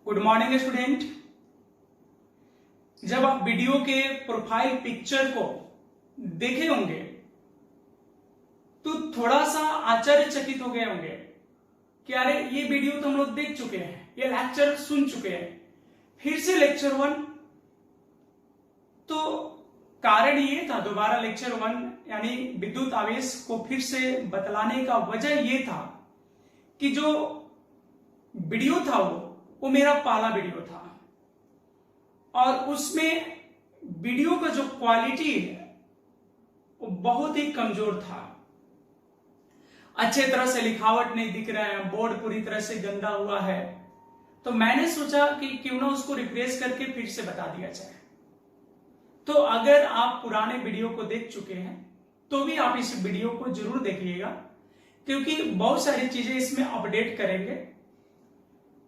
Good morning student. जब आप video के प्रोफाइल पिक्चर को देखे होंगे तो थोड़ा सा आश्चर्यचकित हो गए होंगे कि अरे ये वीडियो तो हम लोग देख चुके हैं, ये लेक्चर सुन चुके हैं, फिर से लेक्चर 1। तो कारण ये था, दोबारा लेक्चर 1 यानी विद्युत आवेश को फिर से बतलाने का वजह ये था कि जो वीडियो था वो मेरा पहला वीडियो था और उसमें वीडियो का जो क्वालिटी है वो बहुत ही कमजोर था। अच्छे तरह से लिखावट नहीं दिख रहा है, बोर्ड पूरी तरह से गंदा हुआ है। तो मैंने सोचा कि क्यों ना उसको रिफ्रेश करके फिर से बता दिया जाए। तो अगर आप पुराने वीडियो को देख चुके हैं तो भी आप इस वीडियो को जरूर देखिएगा, क्योंकि बहुत सारी चीजें इसमें अपडेट करेंगे।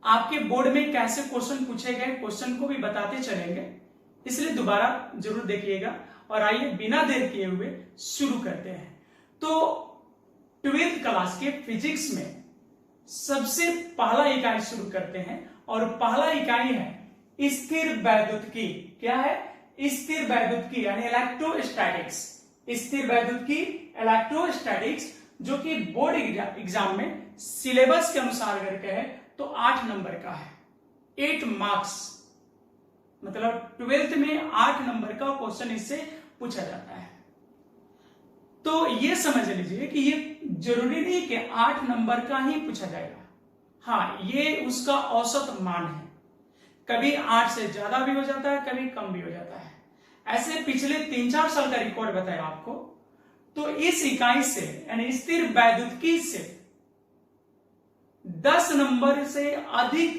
आपके बोर्ड में कैसे क्वेश्चन पूछे गए, क्वेश्चन को भी बताते चलेंगे, इसलिए दोबारा जरूर देखिएगा। और आइए बिना देर किए हुए शुरू करते हैं। तो 12th क्लास के फिजिक्स में सबसे पहला इकाई शुरू करते हैं और पहला इकाई है स्थिर वैद्युतिकी। क्या है? स्थिर वैद्युतिकी यानी इलेक्ट्रोस्टैटिक्स। स्थिर वैद्युतिकी इलेक्ट्रोस्टैटिक्स, जो कि बोर्ड एग्जाम में सिलेबस के अनुसार अगर कहे तो 8 नंबर का है, 8 मार्क्स। मतलब 12th में 8 नंबर का क्वेश्चन इससे पूछा जाता है। तो ये समझ लीजिए कि ये जरूरी नहीं कि 8 नंबर का ही पूछा जाएगा। हाँ, ये उसका औसत मान है, कभी 8 से ज्यादा भी हो जाता है, कभी कम भी हो जाता है। ऐसे पिछले 3-4 साल का रिकॉर्ड बताया आपको। तो इस इकाई से यानी स्थिर वैद्युतिकी से 10 नंबर से अधिक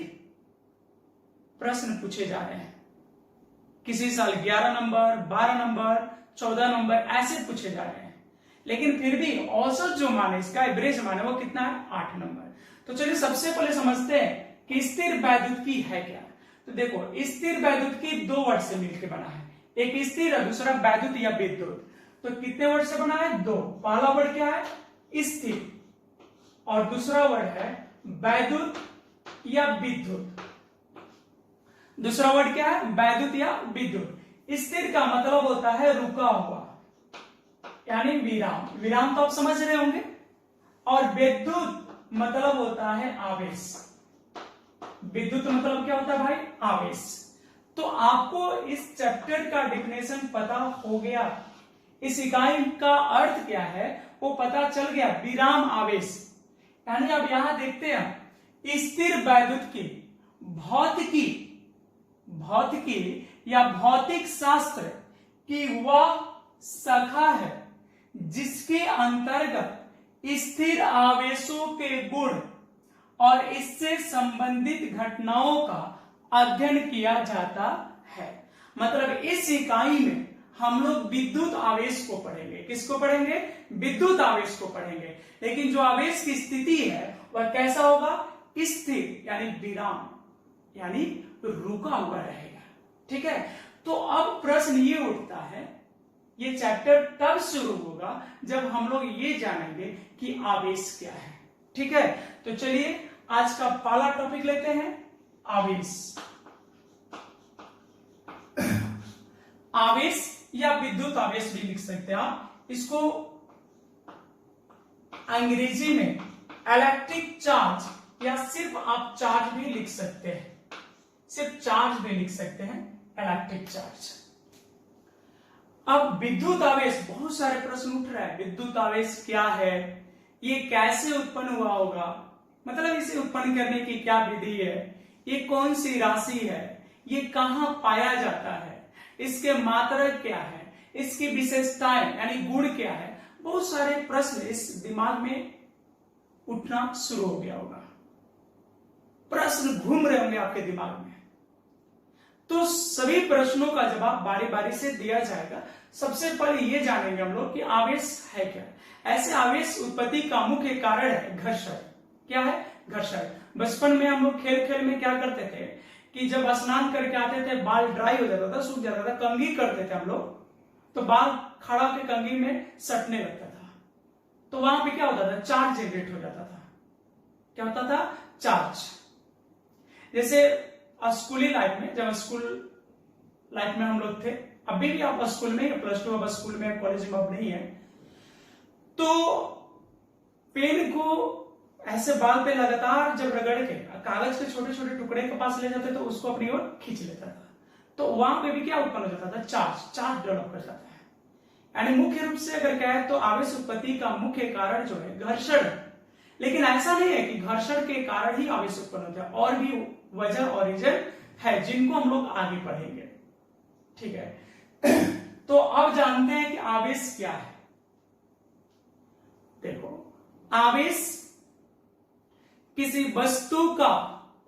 प्रश्न पूछे जा रहे हैं। किसी साल 11 नंबर, 12 नंबर, 14 नंबर ऐसे पूछे जा रहे हैं। लेकिन फिर भी औसत जो मान है, इसका एवरेज मान है, वो कितना है? 8 नंबर। तो चलिए सबसे पहले समझते हैं कि स्थिर वैद्युतिकी है क्या। तो देखो, स्थिर वैद्युतिकी 2 वर्ड से मिलकर बना है, एक स्थिर और दूसरा वैद्युत या विद्युत। तो कितने वर्ड से बना है? 2। पहला वर्ड क्या है? स्थिर, और दूसरा वर्ड है वैद्युत या विद्युत। दूसरा वर्ड क्या है? वैद्युत या विद्युत। स्थिर का मतलब होता है रुका हुआ, यानी विराम। विराम तो आप समझ रहे होंगे। और विद्युत मतलब होता है आवेश। विद्युत मतलब क्या होता है भाई? आवेश। तो आपको इस चैप्टर का डिफिनेशन पता हो गया, इस इकाई का अर्थ क्या है वो पता चल गया। विराम आवेश यानी अब यहां देखते हैं स्थिर वैद्युतिकी भौतिकी या भौतिक शास्त्र की वह शाखा है जिसके अंतर्गत स्थिर आवेशों के गुण और इससे संबंधित घटनाओं का अध्ययन किया जाता है। मतलब इस इकाई में हम लोग विद्युत आवेश को पढ़ेंगे। किसको पढ़ेंगे? विद्युत आवेश को पढ़ेंगे। लेकिन जो आवेश की स्थिति है वह कैसा होगा? स्थिर यानी विराम, यानी रुका हुआ रहेगा। ठीक है। तो अब प्रश्न ये उठता है, ये चैप्टर तब शुरू होगा जब हम लोग ये जानेंगे कि आवेश क्या है। ठीक है। तो चलिए आज का पहला टॉपिक लेते हैं, आवेश। आवेश या विद्युत आवेश भी लिख सकते हैं आप। इसको अंग्रेजी में इलेक्ट्रिक चार्ज या सिर्फ आप चार्ज भी लिख सकते हैं, सिर्फ चार्ज भी लिख सकते हैं, इलेक्ट्रिक चार्ज। अब विद्युत आवेश, बहुत सारे प्रश्न उठ रहे हैं। विद्युत आवेश क्या है? ये कैसे उत्पन्न हुआ होगा? मतलब इसे उत्पन्न करने की क्या विधि है? ये कौन सी राशि है? ये कहां पाया जाता है? इसके मात्रक क्या है? इसकी विशेषताएं यानी गुण क्या है? बहुत सारे प्रश्न इस दिमाग में उठना शुरू हो गया होगा, प्रश्न घूम रहे होंगे आपके दिमाग में। तो सभी प्रश्नों का जवाब बारी बारी से दिया जाएगा। सबसे पहले ये जानेंगे हम लोग कि आवेश है क्या। ऐसे आवेश उत्पत्ति का मुख्य कारण है घर्षण। क्या है? घर्षण। बचपन में हम लोग खेल खेल में क्या करते थे कि जब स्नान करके आते थे, बाल ड्राई हो जाता था, सूख जाता था, कंघी करते थे हम लोग, तो बाल खड़ा के कंघी में सटने लगता था। तो वहां पे क्या होता था? चार्ज जनरेट हो जाता था। क्या होता था? चार्ज। जैसे स्कूली लाइफ में, जब स्कूल लाइफ में हम लोग थे, अभी भी आप स्कूल में, प्लस टू अब स्कूल में, कॉलेज में अब नहीं है, तो पेन को ऐसे बाल पे लगातार जब रगड़ के कागज के छोटे छोटे टुकड़े के पास ले जाते तो उसको अपनी ओर खींच लेता था, तो वहां पे भी क्या उत्पन्न हो जाता था, चार्ज डेवलप कर जाता है। यानी मुख्य रूप से अगर कहें तो आवेश उत्पत्ति का मुख्य कारण जो है घर्षण, लेकिन ऐसा नहीं है कि घर्षण के कारण ही आवेश उत्पन्न होता है, और भी वजह और रीजन है जिनको हम लोग आगे पढ़ेंगे, ठीक है। तो अब जानते हैं कि आवेश क्या है। देखो, आवेश किसी वस्तु का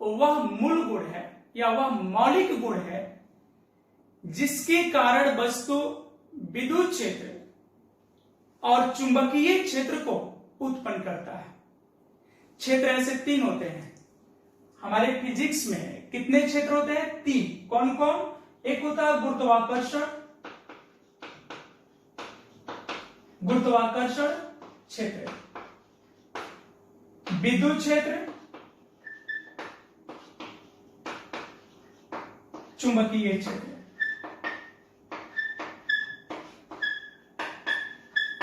वह मूल गुण है या वह मौलिक गुण है जिसके कारण वस्तु विद्युत क्षेत्र और चुंबकीय क्षेत्र को उत्पन्न करता है। क्षेत्र ऐसे 3 होते हैं हमारे फिजिक्स में। कितने क्षेत्र होते हैं? 3। कौन कौन? एक होता है गुरुत्वाकर्षण क्षेत्र, विद्युत क्षेत्र, चुंबकीय क्षेत्र।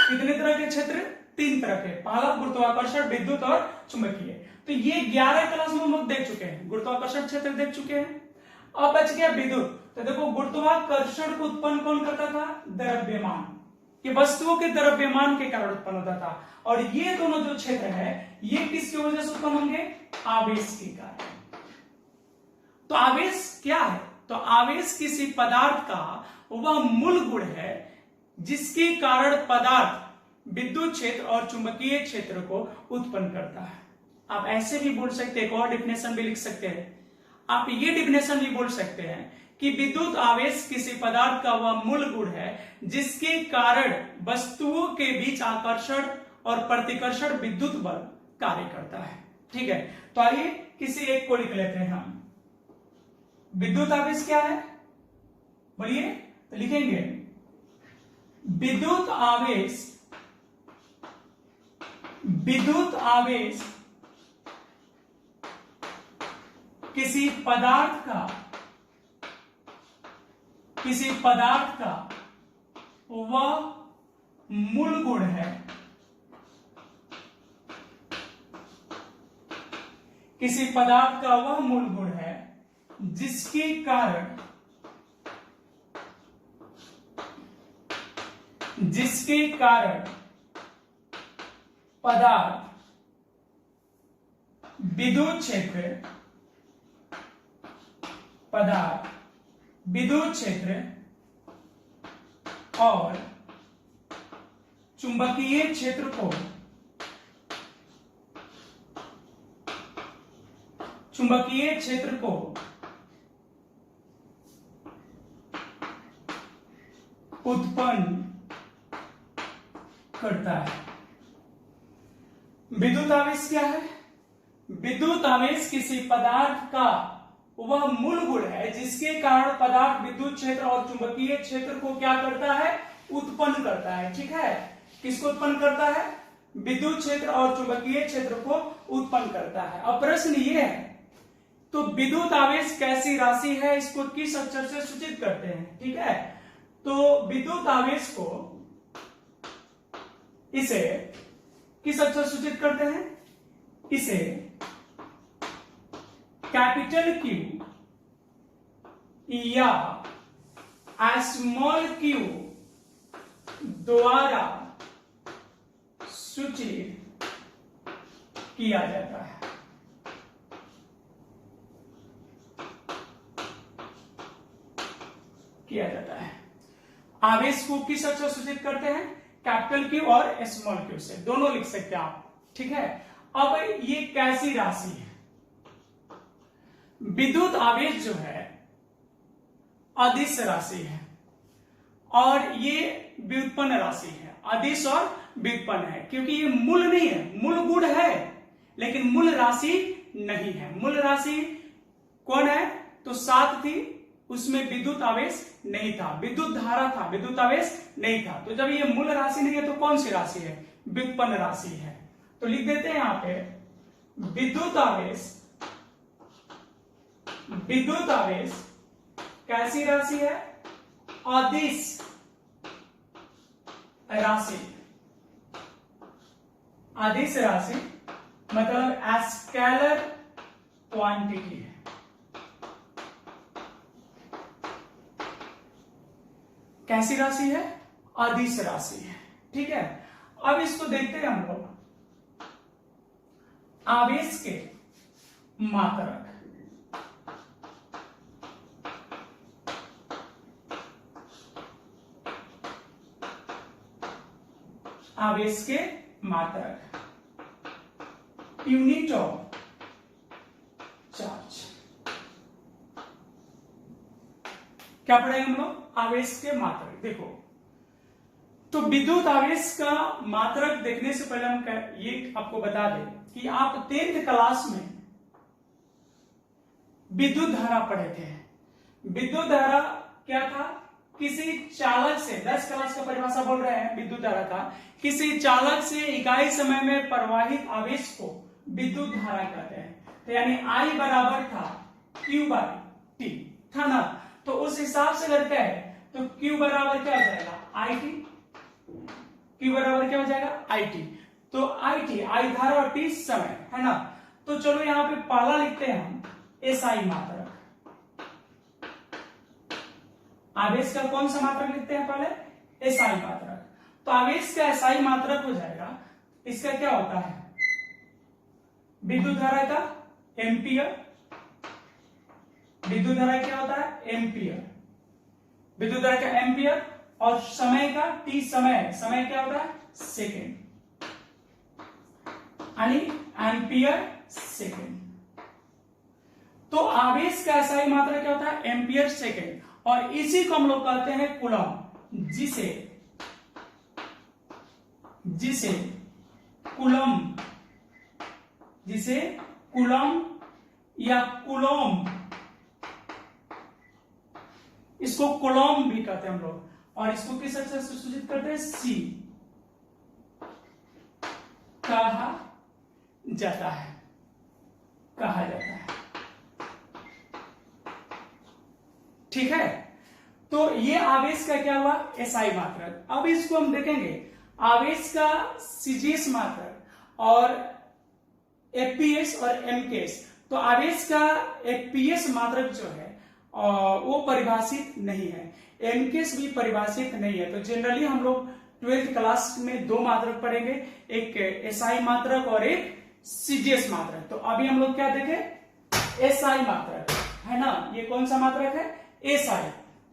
कितने तरह के क्षेत्र? 3 तरह के। पहला गुरुत्वाकर्षण, विद्युत और चुंबकीय। तो ये 11 क्लास में हम लोग देख चुके हैं, गुरुत्वाकर्षण क्षेत्र देख चुके हैं। अब बच गया विद्युत। तो देखो, गुरुत्वाकर्षण को उत्पन्न कौन करता था? द्रव्यमान। ये वस्तुओं के द्रव्यमान के कारण उत्पन्न होता था। और ये दोनों जो क्षेत्र है ये किसकी वजह से उत्पन्न होंगे? आवेश के कारण। तो आवेश क्या है? तो आवेश किसी पदार्थ का वह मूल गुण है जिसके कारण पदार्थ विद्युत क्षेत्र और चुंबकीय क्षेत्र को उत्पन्न करता है। आप ऐसे भी बोल सकते हैं, एक और डिफिनेशन भी लिख सकते हैं। आप ये डिफिनेशन भी बोल सकते हैं कि विद्युत आवेश किसी पदार्थ का वह मूल गुण है जिसके कारण वस्तुओं के बीच आकर्षण और प्रतिकर्षण विद्युत बल कार्य करता है। ठीक है, तो आइए किसी एक को लिख लेते हैं हम। विद्युत आवेश क्या है? बोलिए। तो लिखेंगे विद्युत आवेश किसी पदार्थ का वह मूल गुण है, किसी पदार्थ का वह मूल गुण है जिसके कारण पदार्थ विद्युत क्षेत्र और चुंबकीय क्षेत्र को उत्पन्न करता है। विद्युत आवेश क्या है? विद्युत आवेश किसी पदार्थ का वह मूल गुण है जिसके कारण पदार्थ विद्युत क्षेत्र और चुंबकीय क्षेत्र को क्या करता है? उत्पन्न करता है। ठीक है, किसको उत्पन्न करता है? विद्युत क्षेत्र और चुंबकीय क्षेत्र को उत्पन्न करता है। अब प्रश्न ये है, तो विद्युत आवेश कैसी राशि है, इसको किस अक्षर से सूचित करते हैं? ठीक है, तो विद्युत आवेश को इसे किस अक्षर से सूचित करते हैं? इसे कैपिटल Q या स्मॉल q द्वारा सूचित किया जाता है। आवेश को किस अक्षर से सूचित करते हैं? कैपिटल Q और स्मॉल q से, दोनों लिख सकते हैं आप। ठीक है, अब ये कैसी राशि है? विद्युत आवेश जो है अदिश राशि है और ये व्युत्पन्न राशि है। अदिश और व्युत्पन्न है क्योंकि ये मूल नहीं है, मूल गुण है लेकिन मूल राशि नहीं है। मूल राशि कौन है? तो 7 थी, उसमें विद्युत आवेश नहीं था, विद्युत धारा था, विद्युत आवेश नहीं था। तो जब ये मूल राशि नहीं है तो कौन सी राशि है? व्युत्पन्न राशि है। तो लिख देते हैं यहां पे विद्युत आवेश विद्युत आवेश कैसी राशि है? अदिश राशि। अदिश राशि मतलब स्केलर क्वांटिटी है। कैसी राशि है? अदिश राशि है। ठीक है, अब इसको देखते हैं हम लोग। आवेश के मात्रक, आवेश के मात्रक, यूनिट ऑफ चार्ज। क्या पढ़ेंगे हम लोग? आवेश के मात्रक। देखो, तो विद्युत आवेश का मात्रक देखने से पहले हम ये आपको बता दें कि आप 10th क्लास में विद्युत धारा पढ़े थे। विद्युत धारा क्या था? किसी चालक से, 10 क्लास का परिभाषा बोल रहे हैं विद्युत धारा का, किसी चालक से इकाई समय में प्रवाहित आवेश को विद्युत धारा कहते हैं। तो यानी I बराबर था Q/T, था ना? तो उस हिसाब से अगर कहे तो Q बराबर क्या हो जाएगा? IT। Q बराबर क्या हो जाएगा? IT। तो IT, I धारा और T समय, है ना? तो चलो यहां पे पहला लिखते हैं हम SI मात्रक। आवेश का कौन सा मात्रक लिखते हैं पहले? SI मात्रक। तो आवेश का SI मात्रक हो जाएगा, इसका क्या होता है? विद्युत धारा का एम्पियर। विद्युत धारा क्या होता है? एम्पियर। विद्युत धारा का एम्पियर और समय का T समय, समय क्या होता है? सेकेंड, यानी एम्पियर सेकेंड। तो आवेश का SI मात्रा क्या होता है? Ampere second. और इसी को हम लोग कहते हैं कूलम, जिसे कूलम या कूलोम, इसको कूलोम भी कहते हैं हम लोग। और इसको किस अक्षर से सूचित करते हैं? C कहा जाता है। ठीक है, तो ये आवेश का क्या हुआ? SI मात्रक। अब इसको हम देखेंगे आवेश का CGS मात्रक और FPS और MKS। तो आवेश का FPS मात्रक जो है वो परिभाषित नहीं है, MKS भी परिभाषित नहीं है। तो जनरली हम लोग 12th क्लास में दो मात्रक पढ़ेंगे, एक SI मात्रक और एक CGS मात्रक। तो अभी हम लोग क्या देखें? SI मात्रक, है ना? ये कौन सा मात्रक है? SI।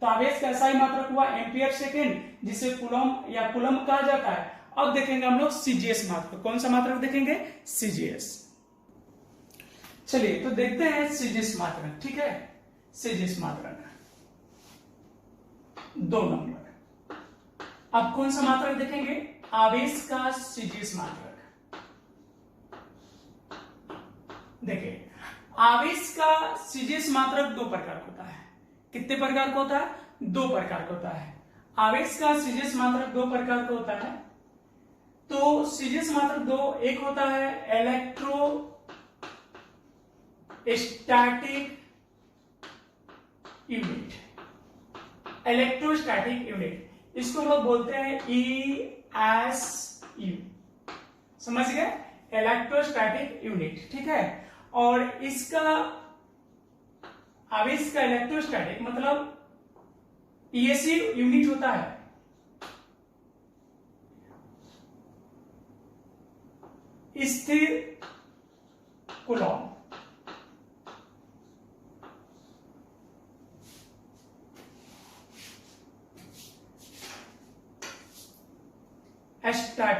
तो आवेश का SI मात्रक हुआ एम्पियर सेकेंड, जिसे कूलम या कूलम कहा जाता है। अब देखेंगे हम लोग CGS मात्रक। कौन सा मात्रक देखेंगे? CGS। चलिए तो देखते हैं CGS मात्रक। ठीक है, CGS मात्रक 2 नंबर। अब कौन सा मात्रक देखेंगे? आवेश का CGS मात्रक। देखिए, आवेश का CGS मात्रक 2 प्रकार का होता है। कितने प्रकार का होता है? 2 प्रकार का होता है। आवेश का CGS मात्रक 2 प्रकार का होता है। तो CGS मात्रक 2, एक होता है इलेक्ट्रोस्टैटिक यूनिट। इलेक्ट्रोस्टैटिक यूनिट, इसको हम लोग बोलते हैं ESU। समझ गए? Electrostatic unit. ठीक है, और इसका आवेश का इलेक्ट्रोस्टैटिक मतलब ESU यूनिट होता है स्थिर कूलम। स्टैट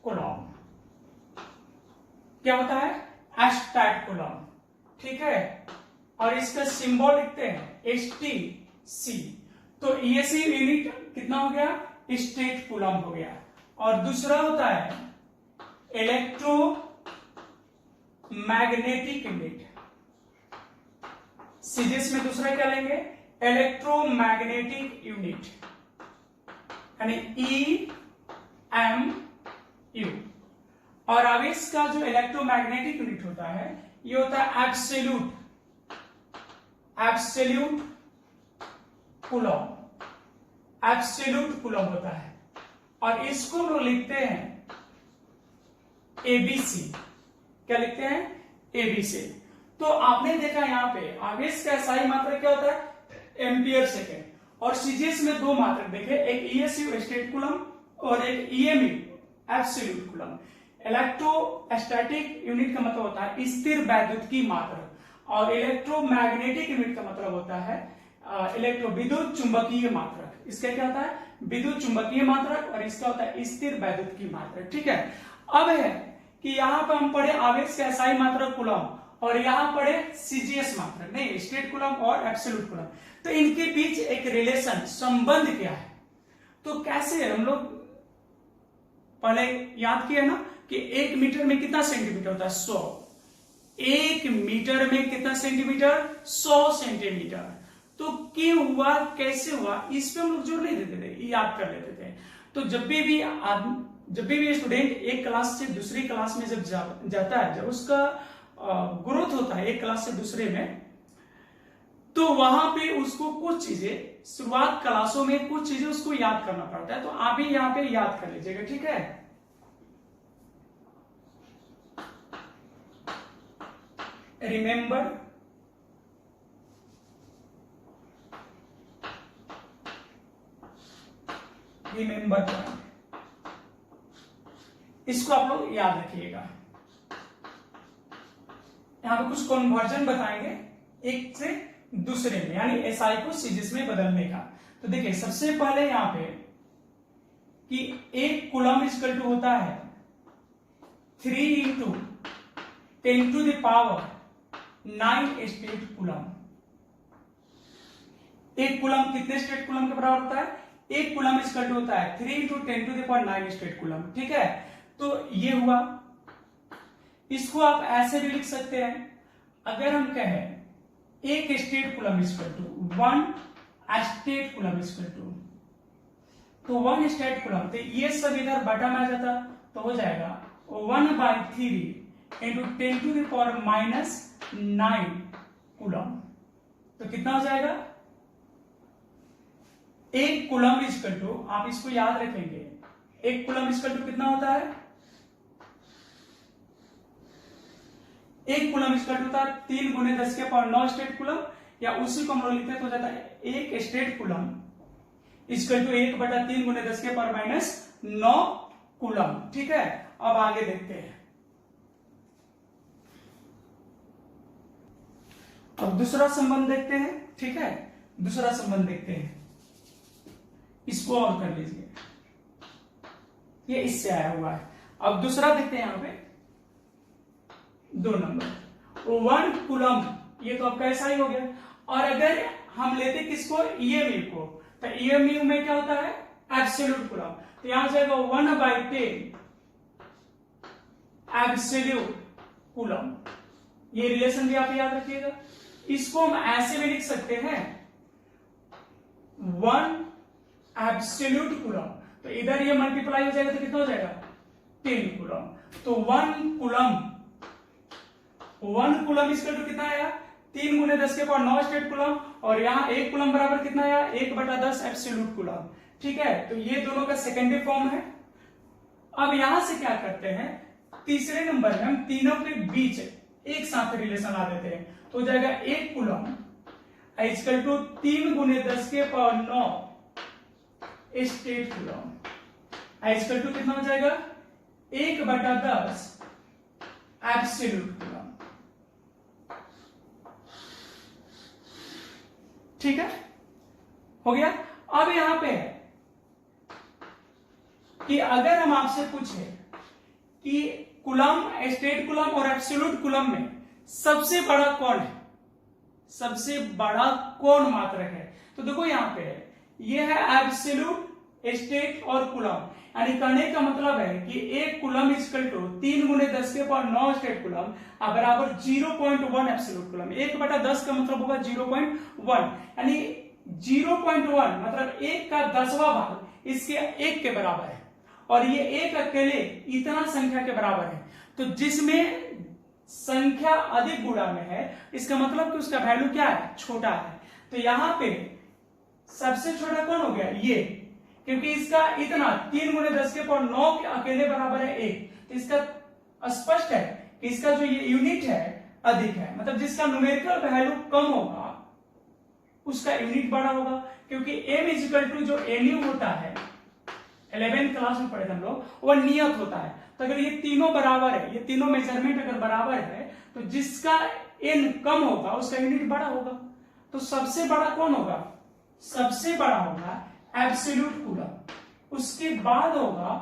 कूलम क्या होता है? Stat coulomb. ठीक है, और इसका सिंबल लिखते हैं STC। तो ESU यूनिट कितना हो गया? स्टेट कूलम हो गया। और दूसरा होता है इलेक्ट्रोमैग्नेटिक यूनिट। CGS में दूसरा क्या लेंगे? इलेक्ट्रोमैग्नेटिक यूनिट, यानी EMU। और आवेश का जो इलेक्ट्रोमैग्नेटिक यूनिट होता है ये होता है एब्सोल्यूट कूलम, एब्सोल्यूट कूलम होता है। और इसको हम लोग लिखते हैं एबीसी। क्या लिखते हैं? एबीसी। तो आपने देखा यहाँ पे आवेश का SI मात्रक क्या होता है? Ampere second. और सीजीएस में दो मात्रक देखे, एक ESU स्टेट कूलम और एक EMU absolute coulomb. Electrostatic unit का मतलब होता है स्थिर वैद्युतिकी मात्रक, और इलेक्ट्रोमैग्नेटिक यूनिट का मतलब होता है विद्युत चुंबकीय मात्रक। इसका क्या होता है? विद्युत चुंबकीय मात्रक, और इसका होता है स्थिर वैद्युतिकी मात्रक। ठीक है। अब है कि यहाँ पे हम पढ़े आवेश का SI मात्रक कूलम, और यहाँ पढ़े सीजीएस मात्रक, नहीं स्टेट कूलम और एब्सोल्यूट कूलम। तो इनके बीच एक रिलेशन, संबंध क्या है? तो कैसे हम लोग पहले याद किए ना कि 1 मीटर में कितना सेंटीमीटर होता है? 100। 1 मीटर में कितना सेंटीमीटर? 100 सेंटीमीटर। तो क्यों हुआ, कैसे हुआ, इस पे हम लोग जोर नहीं देते थे, याद कर लेते थे। तो जब भी स्टूडेंट एक क्लास से दूसरी क्लास में जब जाता है, जब उसका ग्रोथ होता है एक क्लास से दूसरे में, तो वहां पे उसको कुछ चीजें शुरुआत क्लासों में कुछ चीजें उसको याद करना पड़ता है। तो आप भी यहाँ पे याद कर लीजिएगा। ठीक है। रिमेंबर, इसको आप लोग याद रखिएगा। यहां पे कुछ कन्वर्जन बताएंगे एक से दूसरे में, यानी SI को सीजीएस में बदलने का। तो देखिए सबसे पहले यहां पे कि 1 कूलम इक्वल टू होता है 3 × 10⁹ स्टेट कूलम। 1 कूलम कितने स्टेट कूलम के बराबर होता है? 1 कूलम इक्वल टू होता है 3 × 10⁹ स्टेट कूलम। ठीक है। तो ये हुआ। इसको आप ऐसे भी लिख सकते हैं, अगर हम कहें 1 stat coulomb equal to 1 stat coulomb equal to, तो 1 स्टेट कूलम, तो ये सब इधर बटा में आ जाता, तो हो जाएगा 1/3 × 10⁻⁹ कूलम। तो कितना हो जाएगा? 1 कूलम इक्वल टू, आप इसको याद रखेंगे, 1 कूलम इक्वल टू कितना होता है? 1 कूलम इक्वल टू होता है 3 × 10⁹ स्टेट कूलम, या उसी को हम लोग लिखते हैं तो हो जाता है 1 stat coulomb equal to 1/3 × 10⁻⁹ coulomb. ठीक है। अब आगे देखते हैं। अब दूसरा संबंध देखते हैं। ठीक है। दूसरा संबंध देखते हैं, इसको और कर लीजिए, ये इससे आया हुआ है। अब दूसरा देखते हैं, यहां पे 2 नंबर 1 कूलम, ये तो आपका ऐसा ही हो गया। और अगर हम लेते किसको? EMU को, तो EMU में क्या होता है? Absolute coulomb. तो यहां जाएगा 1/10 एब्सोल्यूट कूलम। ये रिलेशन भी आप याद रखिएगा। इसको हम ऐसे भी लिख सकते हैं 1 एब्सोल्यूट कूलम, तो इधर ये मल्टीप्लाई हो जाएगा तो कितना हो जाएगा? 10 कूलम। तो 1 कूलम इक्वल टू कितना आया? 3 × 10⁹ स्टेट कूलम, और यहाँ 1 कूलम बराबर कितना आया? 1/10 एब्सोल्यूट कूलम। ठीक है। तो ये दोनों का सेकेंडरी फॉर्म है। अब यहां से क्या करते हैं, तीसरे नंबर में हम तीनों के बीच एक साथ रिलेशन ला देते हैं, तो हो जाएगा 1 coulomb equal to 3 × 10⁹ stat coulomb equal to कितना हो जाएगा? 1/10 एब्सोल्यूट कूलम। ठीक है, हो गया। अब यहां पे है कि अगर हम आपसे पूछे कि कूलम, स्टेट कूलम और एब्सोल्यूट कूलम में सबसे बड़ा कौन है, सबसे बड़ा कौन मात्रक है, तो देखो यहां पे है, ये है एब्सोल्यूट, स्टेट और कूलम। यानी कहने का मतलब है कि 1 coulomb equal to 3 × 10⁹ stat coulomb बराबर 0.1 एब्सोल्यूट कूलम। 1/10 का मतलब होगा 0.1, यानी 0.1 मतलब 1 का 10वां भाग इसके 1 के बराबर है। और ये एक अकेले इतना संख्या के बराबर है, तो जिसमें संख्या अधिक गुणा में है इसका मतलब कि उसका वैल्यू क्या है, छोटा है। तो यहां पे सबसे छोटा कौन हो गया, ये, क्योंकि इसका इतना 3 × 10⁹ के अकेले बराबर है 1, तो इसका स्पष्ट है कि इसका जो ये यूनिट है अधिक है, मतलब जिसका न्यूमेरिकल वैल्यू कम होगा उसका यूनिट बड़ा होगा, क्योंकि m जो nu होता है 11th क्लास में पढ़े थे हम लोग, वो नियत होता है। तो अगर ये तीनों बराबर है, ये तीनों मेजरमेंट अगर बराबर है तो जिसका n कम होगा उसका यूनिट बड़ा होगा। तो सबसे बड़ा कौन होगा, सबसे बड़ा होगा एब्सोल्यूट कूलम, उसके बाद होगा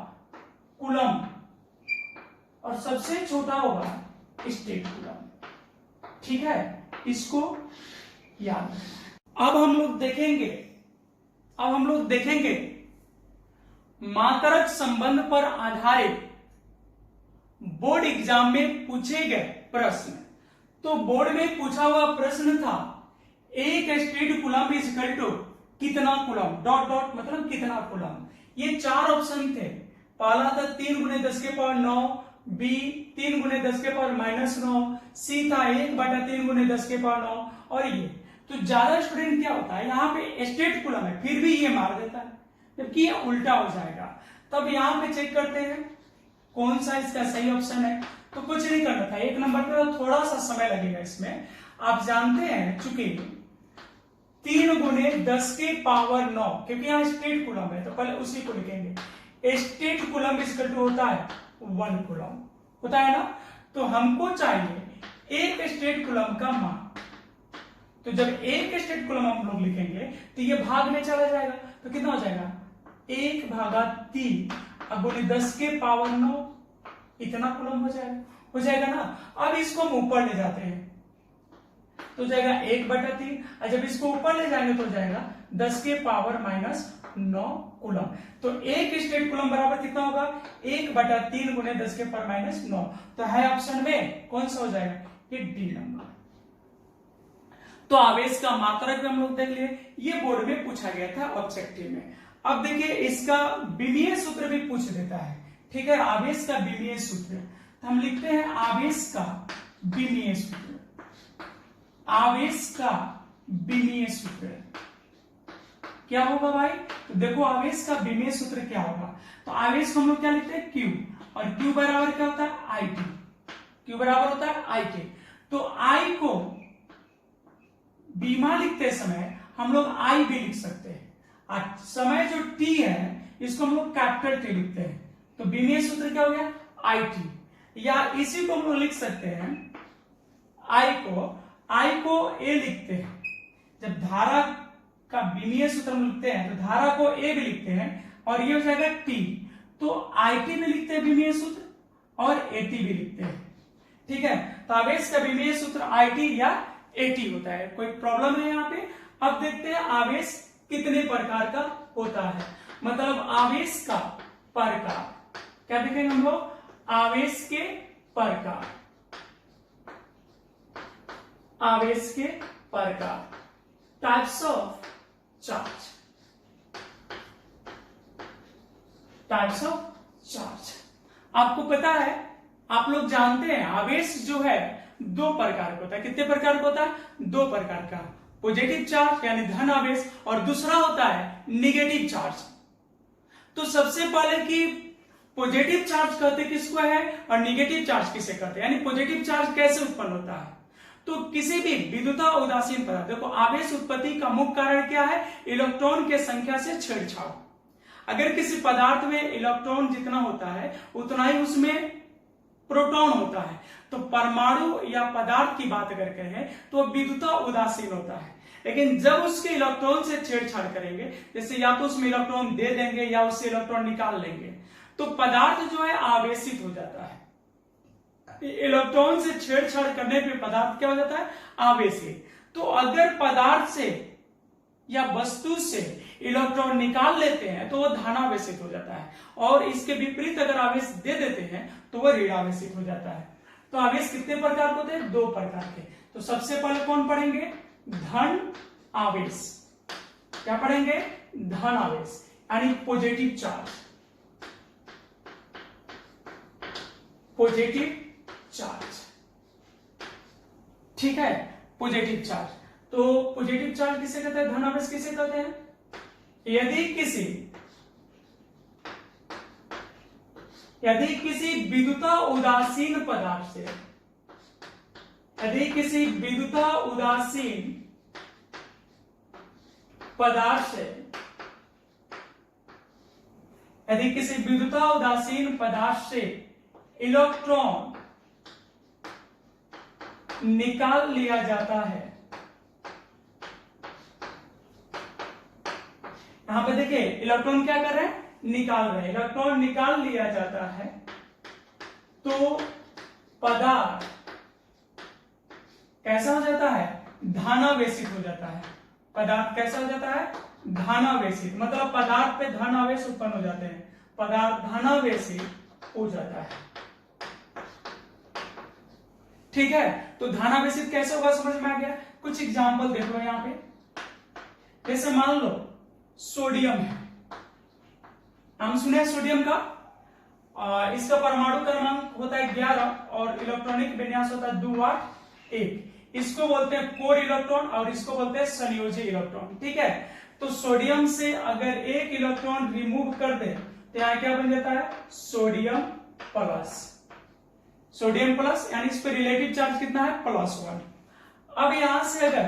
कूलम, और सबसे छोटा होगा स्टेट कूलम। ठीक है, इसको याद रखना। अब हम लोग देखेंगे मात्रक संबंध पर आधारित बोर्ड एग्जाम में पूछे गए प्रश्न। तो बोर्ड में पूछा हुआ प्रश्न था एक stat coulomb is equal to कितना कूलम, डॉट डॉट मतलब कितना कूलम। ये 4 ऑप्शन थे। पहला था 3 × 10⁹, बी 3 × 10⁻⁹, सी था 1/3 × 10⁹, और ये। तो ज्यादा स्टूडेंट क्या होता है, यहाँ पे स्टेट कूलम है फिर भी ये मार देता है, जबकि ये उल्टा हो जाएगा। तब यहाँ पे चेक करते हैं कौन सा इसका सही ऑप्शन है। तो कुछ नहीं करना था, 1 नंबर पे तो थोड़ा सा समय लगेगा इसमें। आप जानते हैं चूंकि 3 × 10⁹, क्योंकि यहाँ स्टेट कूलम है तो पहले उसी को लिखेंगे। स्टेट कूलम इक्वल टू होता है 1 कूलम, होता है ना। तो हमको चाहिए एक स्टेट कूलम का मान। तो जब एक स्टेट कूलम हम लोग लिखेंगे तो ये भाग में चला जाएगा, तो कितना हो जाएगा 1/3 × 10⁹ इतना कूलम हो जाएगा ना। अब इसको हम ऊपर ले जाते हैं तो जाएगा 1/3, और जब इसको ऊपर ले जाएंगे तो जाएगा 10⁻⁹ कूलम। तो एक स्टेट कूलम बराबर कितना होगा 1/3 × 10⁻⁹। तो है ऑप्शन में कौन सा हो जाएगा, ये डी नंबर। तो आवेश का मात्रक भी हम लोग देख लिए, ये बोर्ड में पूछा गया था ऑब्जेक्टिव में। अब देखिए इसका विमीय सूत्र भी पूछ देता है। ठीक है, आवेश का विमीय सूत्र, तो हम लिखते हैं आवेश का विमीय सूत्र। आवेश का विमीय सूत्र क्या होगा भाई, तो देखो आवेश का विमीय सूत्र क्या होगा। तो आवेश को हम लोग क्या लिखते हैं Q, और Q बराबर क्या होता है IT। Q बराबर होता है IT। तो I को बीमा लिखते समय हम लोग I भी लिख सकते हैं। समय जो T है इसको हम लोग कैपिटल T लिखते हैं। तो विमीय सूत्र क्या हो गया IT, या इसी को हम लोग लिख सकते हैं I को A लिखते हैं। जब धारा का विमीय सूत्र हम लिखते हैं तो धारा को A भी लिखते हैं, और ये हो जाएगा T। तो IT भी लिखते हैं विमीय सूत्र, और AT भी लिखते हैं। ठीक है, तो आवेश का विमीय सूत्र IT या AT होता है। कोई प्रॉब्लम है यहाँ पे। अब देखते हैं आवेश कितने प्रकार का होता है, मतलब आवेश का प्रकार क्या देखेंगे हम लोग, आवेश के प्रकार। आवेश के प्रकार, types of charge. Types of charge आपको पता है, आप लोग जानते हैं आवेश जो है 2 प्रकार का होता है। कितने प्रकार का होता है, 2 प्रकार का। पॉजिटिव चार्ज यानी धन आवेश, और दूसरा होता है निगेटिव चार्ज। तो सबसे पहले कि पॉजिटिव चार्ज कहते किसको है और निगेटिव चार्ज किसे कहते हैं, यानी पॉजिटिव चार्ज कैसे उत्पन्न होता है। तो किसी भी विद्युता उदासीन पदार्थ, देखो आवेश उत्पत्ति का मुख्य कारण क्या है, इलेक्ट्रॉन के संख्या से छेड़छाड़। अगर किसी पदार्थ में इलेक्ट्रॉन जितना होता है उतना ही उसमें प्रोटॉन होता है। तो परमाणु या पदार्थ की बात अगर करें तो विद्युता उदासीन होता है। लेकिन जब उसके इलेक्ट्रॉन से छेड़छाड़ करेंगे, जैसे या तो उसमें इलेक्ट्रॉन दे देंगे या उससे इलेक्ट्रॉन निकाल लेंगे, तो पदार्थ जो है आवेशित हो जाता है। इलेक्ट्रॉन से छेड़छाड़ करने पे पदार्थ क्या हो जाता है, आवेशित। तो अगर पदार्थ से या वस्तु से इलेक्ट्रॉन निकाल लेते हैं तो वह धनावेशित हो जाता है, और इसके विपरीत अगर आवेश दे देते हैं तो वह ऋणावेशित हो जाता है। तो आवेश कितने प्रकार के होते हैं, 2 प्रकार के। तो सबसे पहले कौन पढ़ेंगे, धन आवेश। क्या पढ़ेंगे, धन आवेश यानी पॉजिटिव चार्ज। Positive charge. ठीक है, पॉजिटिव चार्ज। तो पॉजिटिव चार्ज किसे कहते हैं, धनावेश किसे कहते हैं? यदि किसी विद्युता उदासीन पदार्थ से, यदि किसी विद्युता उदासीन पदार्थ से, यदि किसी विद्युता उदासीन पदार्थ से इलेक्ट्रॉन निकाल लिया जाता है, यहां पे देखिए इलेक्ट्रॉन क्या कर रहे हैं, निकाल रहे हैं, इलेक्ट्रॉन निकाल लिया जाता है, तो पदार्थ कैसा हो जाता है, धनावेशित हो जाता है। पदार्थ कैसा हो जाता है, धनावेशित, मतलब पदार्थ पे धनावेश उत्पन्न हो जाते हैं, पदार्थ धनावेशित हो जाता है। ठीक है, तो धनावेशित कैसे होगा समझ में आ गया। कुछ एग्जांपल देख लो यहां पे, जैसे मान लो सोडियम है, हम सुने सोडियम का, इसका परमाणु क्रमांक होता है 11 और इलेक्ट्रॉनिक विन्यास होता है 281। इसको बोलते हैं कोर इलेक्ट्रॉन और इसको बोलते हैं संयोजी इलेक्ट्रॉन। ठीक है, तो सोडियम से अगर एक इलेक्ट्रॉन रिमूव कर दे तो यहां क्या बन जाता है, सोडियम प्लस, सोडियम प्लस, यानी इस पे रिलेटिव चार्ज कितना है, +1। अब यहां से अगर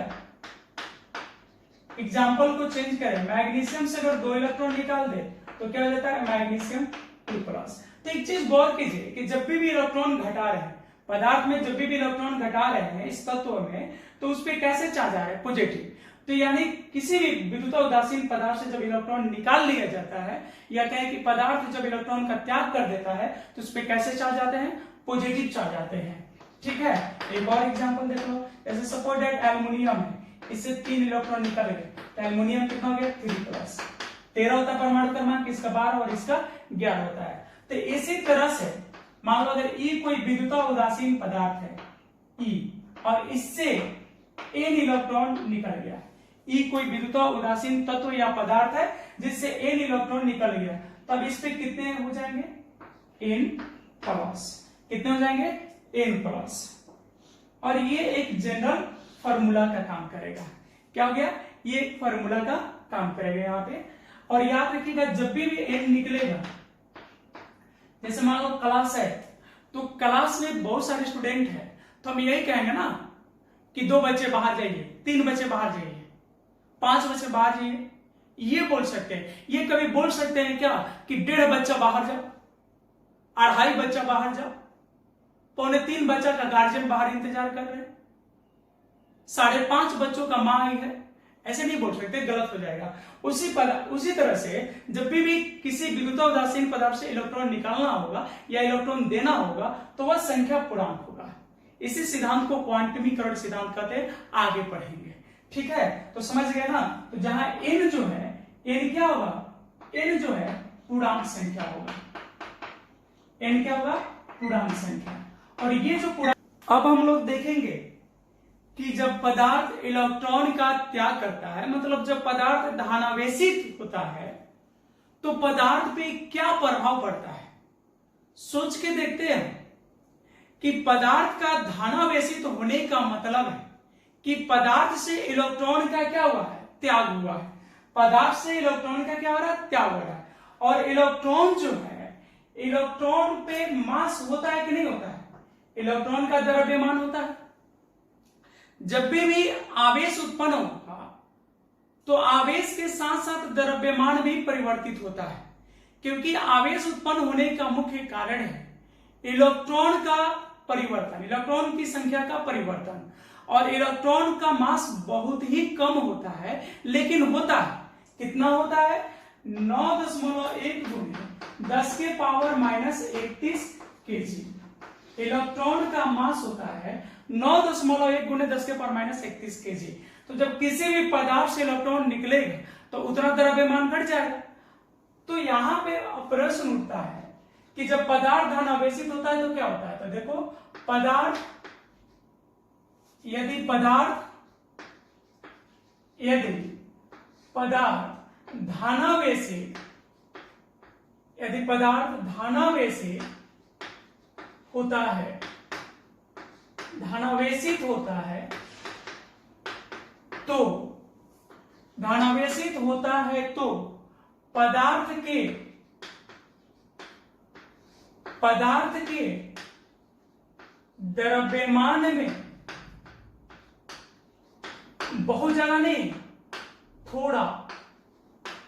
एग्जाम्पल को चेंज करें, मैग्नीशियम से अगर 2 इलेक्ट्रॉन निकाल दे तो क्या हो जाता है, मैग्नीशियम 2+। तो एक चीज गौर कीजिए कि जब भी इलेक्ट्रॉन घटा रहे हैं पदार्थ में, जब भी इलेक्ट्रॉन घटा रहे हैं इस तत्व में, तो उस पर कैसे चार्ज आ रहा है, पॉजिटिव। तो यानी किसी भी विद्युत उदासीन पदार्थ से जब इलेक्ट्रॉन निकाल लिया जाता है, या कहें कि पदार्थ जब इलेक्ट्रॉन का त्याग कर देता है तो उस पर कैसे चार्ज आते हैं, पॉजिटिव चार्ज आते हैं। ठीक है, एक और एग्जांपल देख लो, जैसे सपोज दैट एल्युमिनियम है, इससे 3 इलेक्ट्रॉन निकल गए, तो एल्युमिनियम कितना हो गया, 3+। 13 होता है परमाणु क्रमांक, इसका 12 और इसका 11 होता है। तो इसी तरह से मान लो अगर ई कोई विद्युत उदासीन पदार्थ है ई, और इससे n इलेक्ट्रॉन निकल गया, ई कोई विद्युत उदासीन तत्व या पदार्थ है जिससे n इलेक्ट्रॉन निकल गया, तब इस पे कितने हो जाएंगे, n+। कितने हो जाएंगे, n+। और ये एक जनरल फॉर्मूला का काम करेगा। क्या हो गया, ये एक फॉर्मूला का काम करेगा यहाँ पे। और याद रखिएगा जब भी n निकलेगा, जैसे मान लो क्लास है, तो क्लास में बहुत सारे स्टूडेंट है, तो हम यही कहेंगे ना कि 2 बच्चे बाहर जाइए, 3 बच्चे बाहर जाइए, 5 बच्चे बाहर जाइए, ये बोल सकते हैं। ये कभी बोल सकते हैं क्या कि 1.5 बच्चा बाहर जाओ, 2.5 बच्चा बाहर जाओ, 2.25 बच्चा का गार्जियन बाहर इंतजार कर रहे हैं, 5.5 बच्चों का मां आई है, ऐसे नहीं बोल सकते, गलत हो जाएगा। उसी तरह से जब भी किसी विद्युत उदासीन पदार्थ से इलेक्ट्रॉन निकालना होगा या इलेक्ट्रॉन देना होगा तो वह संख्या पूर्णांक होगा। इसी सिद्धांत को क्वांटमीकरण सिद्धांत कहते हैं, आगे पढ़ेंगे। ठीक है, तो समझ गए ना। तो जहां n जो है, n क्या होगा, n जो है पूर्णांक संख्या होगा, n क्या होगा, पूर्णांक संख्या। और ये जो पूर्णांक, अब हम लोग देखेंगे कि जब पदार्थ इलेक्ट्रॉन का त्याग करता है, मतलब जब पदार्थ धनावेशित होता है, तो पदार्थ पे क्या प्रभाव पड़ता है, सोच के देखते हैं कि पदार्थ का धनावेशित होने का मतलब है कि पदार्थ से इलेक्ट्रॉन का क्या हुआ है, त्याग हुआ है। पदार्थ से इलेक्ट्रॉन का क्या हो रहा है, त्याग हो रहा है। और इलेक्ट्रॉन जो है, इलेक्ट्रॉन पे मास होता है कि नहीं होता है, इलेक्ट्रॉन का द्रव्यमान होता है। जब भी आवेश उत्पन्न होगा तो आवेश के साथ साथ द्रव्यमान भी परिवर्तित होता है, क्योंकि आवेश उत्पन्न होने का मुख्य कारण है इलेक्ट्रॉन का परिवर्तन, इलेक्ट्रॉन की संख्या का परिवर्तन। और इलेक्ट्रॉन का मास बहुत ही कम होता है, लेकिन होता है, कितना होता है, 9.1 × 10⁻31 kg। इलेक्ट्रॉन का मास होता है 9.1 × 10⁻31 kg। तो जब किसी भी पदार्थ से इलेक्ट्रॉन निकलेगा तो उतना द्रव्यमान घट जाएगा। तो यहां पे प्रश्न उठता है कि जब पदार्थ धनावेशित होता है तो क्या होता है। तो देखो, यदि पदार्थ धनावेशित होता है, धनावेशित होता है, तो धनावेशित होता है तो पदार्थ के द्रव्यमान में बहुत ज्यादा नहीं, थोड़ा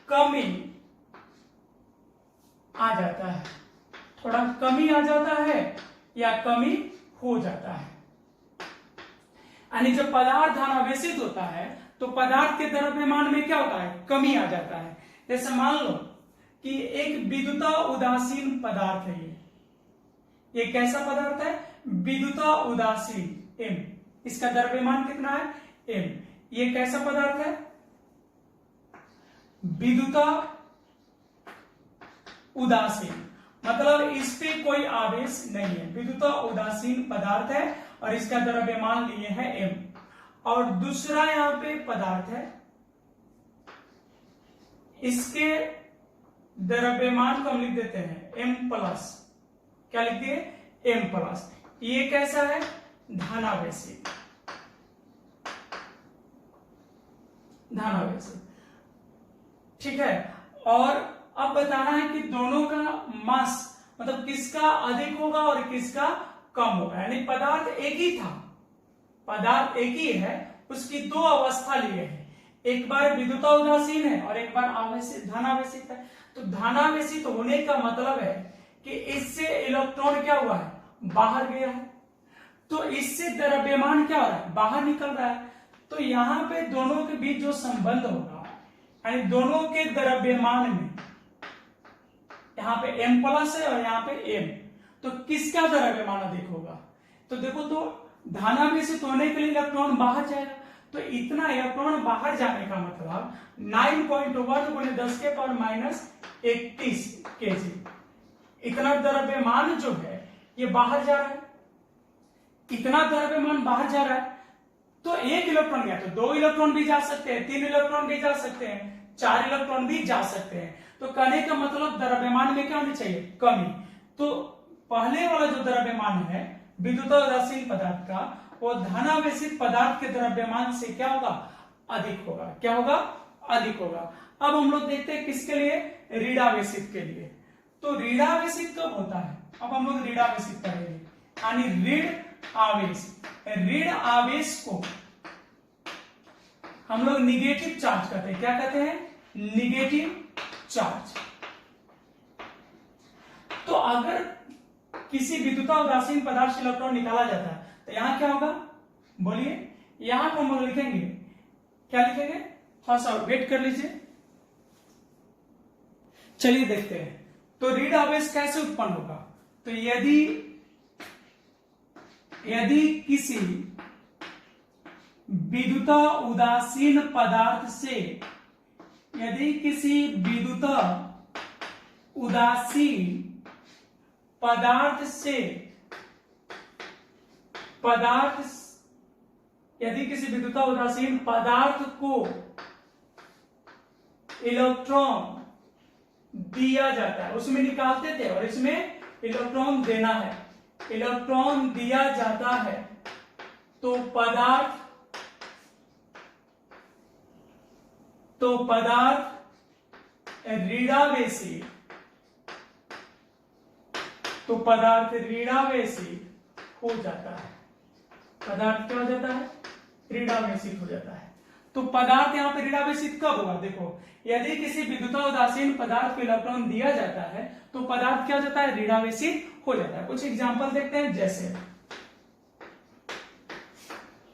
कमी आ जाता है, थोड़ा कमी आ जाता है या कमी हो जाता है। यानी जब पदार्थ धनावेशित होता है तो पदार्थ के द्रव्यमान में क्या होता है, कमी आ जाता है। जैसे मान लो कि एक विद्युता उदासीन पदार्थ है, ये कैसा पदार्थ है, विद्युता उदासीन M, इसका द्रव्यमान कितना है M। ये कैसा पदार्थ है, विद्युता उदासीन, मतलब इस पे कोई आवेश नहीं है, विद्युता उदासीन पदार्थ है और इसका द्रव्यमान लिए है M। और दूसरा यहां पे पदार्थ है, इसके द्रव्यमान को हम लिख देते हैं M+, क्या लिखते हैं M+। ये कैसा है, धनावेशित, धनावेशित, ठीक है। और अब बताना है कि दोनों का मास, मतलब किसका अधिक होगा और किसका कम होगा। यानी पदार्थ एक ही था, पदार्थ एक ही है, उसकी दो अवस्था लिए है, एक बार विद्युता उदासीन है और एक बार आवेशित धनावेशित है। तो धनावेशित होने का मतलब है कि इससे इलेक्ट्रॉन क्या हुआ है, बाहर गया है, तो इससे द्रव्यमान क्या हो रहा है, बाहर निकल रहा है। तो यहां पे दोनों के बीच जो संबंध होगा, यानी दोनों के द्रव्यमान में, यहां पे M+ है और यहां पे M, तो किसका द्रव्यमान अधिक होगा। तो देखो, तो धनावेशित होने के लिए इलेक्ट्रॉन बाहर जाएगा, तो इतना इलेक्ट्रॉन बाहर जाने का मतलब 9.1 × 10⁻31 kg, इतना द्रव्यमान जो है ये बाहर जा रहा है, इतना द्रव्यमान बाहर जा रहा है। तो एक इलेक्ट्रॉन गया तो 2 इलेक्ट्रॉन भी जा सकते हैं, 3 इलेक्ट्रॉन भी जा सकते हैं, 4 इलेक्ट्रॉन भी जा सकते हैं। तो कहने का मतलब द्रव्यमान में क्या होनी चाहिए, कमी। तो पहले वाला जो द्रव्यमान है विद्युता उदासीन पदार्थ का, वो धनावेशित पदार्थ के द्रव्यमान से क्या होगा, अधिक होगा। क्या होगा, अधिक होगा। अब हम लोग देखते हैं किसके लिए, ऋणावेशित के लिए। तो ऋणावेशित कब होता है, अब हम लोग ऋणावेशित करेंगे, यानी ऋण आवेश। ऋण आवेश को हम लोग निगेटिव चार्ज कहते हैं। क्या कहते हैं, निगेटिव चार्ज। तो अगर किसी विद्युता उदासीन पदार्थ से इलेक्ट्रॉन निकाला जाता है तो यहां क्या होगा, बोलिए। यहां पर हम लोग लिखेंगे, क्या लिखेंगे, थोड़ा सा वेट कर लीजिए, चलिए देखते हैं। तो ऋण आवेश कैसे उत्पन्न होगा, तो यदि किसी विद्युता उदासीन पदार्थ से, यदि किसी विद्युता उदासीन यदि किसी विद्युता उदासीन पदार्थ को इलेक्ट्रॉन दिया जाता है, उसमें निकालते थे और इसमें इलेक्ट्रॉन देना है, इलेक्ट्रॉन दिया जाता है, तो पदार्थ ऋणावेशी, तो पदार्थ ऋणावेशित हो जाता है। पदार्थ क्या हो जाता है, ऋणावेशित हो जाता है। तो पदार्थ यहां पर ऋणावेशित कब हुआ, देखो, यदि किसी विद्युता उदासीन पदार्थ को इलेक्ट्रॉन दिया जाता है तो पदार्थ क्या हो जाता है, ऋणावेशित हो जाता है। कुछ एग्जांपल देखते हैं, जैसे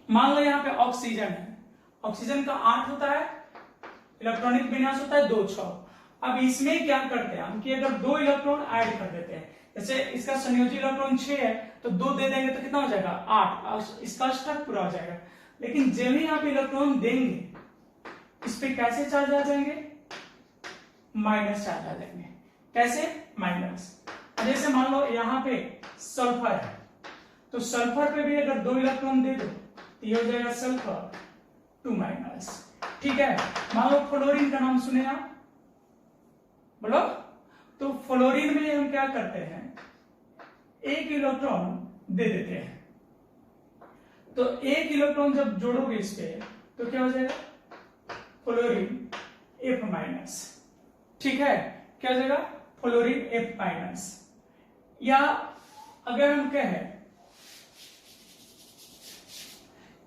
मान लो यहां पे ऑक्सीजन है, ऑक्सीजन का 8 होता है, इलेक्ट्रॉनिक विन्यास होता है 2 6। अब इसमें क्या करते हैं हम कि अगर 2 इलेक्ट्रॉन ऐड कर देते हैं, जैसे इसका संयोजी इलेक्ट्रॉन 6 है तो 2 दे देंगे तो कितना हो जाएगा, 8, इसका स्ट्रक्चर पूरा हो जाएगा। लेकिन जब ही आप इलेक्ट्रॉन देंगे इस पे कैसे चार्ज आ जाएंगे, माइनस चार्ज आ जाएंगे। कैसे, माइनस। जैसे मान लो यहाँ पे सल्फर है, तो सल्फर पे भी अगर 2 इलेक्ट्रॉन दे दो तो ये हो जाएगा सल्फर 2-। ठीक है। मान लो फ्लोरीन का नाम सुने आप, बोलो। तो फ्लोरीन में हम क्या करते हैं, एक इलेक्ट्रॉन दे देते हैं। तो एक इलेक्ट्रॉन जब जोड़ोगे इस पे तो क्या हो जाएगा, फ्लोरीन F माइनस। ठीक है, क्या हो जाएगा, फ्लोरीन F माइनस। या अगर हम कहें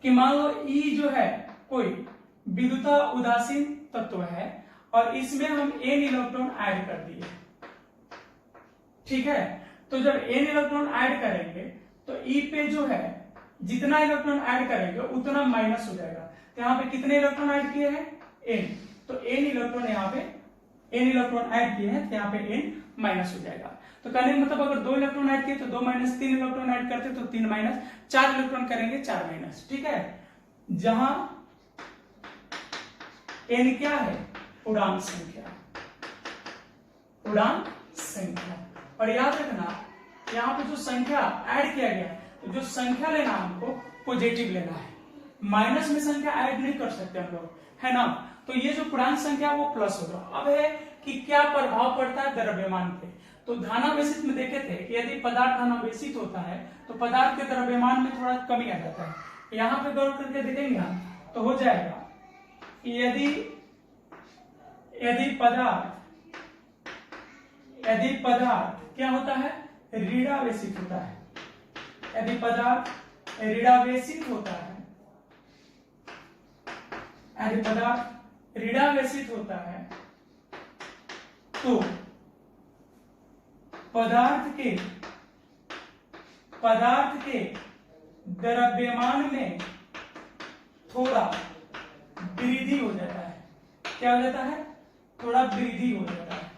कि मान लो E जो है कोई विद्युता उदासीन तत्व है और इसमें हम N इलेक्ट्रॉन ऐड कर दिए। ठीक है, तो जब N इलेक्ट्रॉन ऐड करेंगे तो E पे जो है जितना इलेक्ट्रॉन ऐड करेंगे उतना माइनस हो जाएगा। तो यहाँ पे कितने इलेक्ट्रॉन ऐड किए हैं, N, तो N इलेक्ट्रॉन यहाँ पे N इलेक्ट्रॉन ऐड किए हैं तो यहाँ पे N माइनस हो जाएगा। तो कहने का मतलब अगर 2 इलेक्ट्रॉन ऐड किए तो 2 माइनस, 3 इलेक्ट्रॉन ऐड करते तो 3 माइनस, 4 इलेक्ट्रॉन करेंगे 4 माइनस। ठीक है, जहां N क्या है, पूर्णांक संख्या, पूर्णांक संख्या। और याद रखना यहाँ पे जो संख्या ऐड किया गया है तो जो संख्या लेना हमको पॉजिटिव लेना है, माइनस में संख्या ऐड नहीं कर सकते हम लोग, है ना। तो ये जो पूर्णांक संख्या वो प्लस होगा। अब है कि क्या प्रभाव पड़ता है द्रव्यमान पे। तो धानावेशित में देखे थे कि यदि पदार्थ धानावेशित होता है तो पदार्थ के द्रव्यमान में थोड़ा कमी आ जाता है। यहाँ पे गौर करके देखेंगे हम तो हो जाएगा कि यदि पदार्थ क्या होता है, ऋणावेशित होता है। यदि पदार्थ ऋणावेशित होता है, यदि पदार्थ ऋणावेशित होता है तो पदार्थ के द्रव्यमान में थोड़ा वृद्धि हो जाता है। क्या हो जाता है, थोड़ा वृद्धि हो जाता है,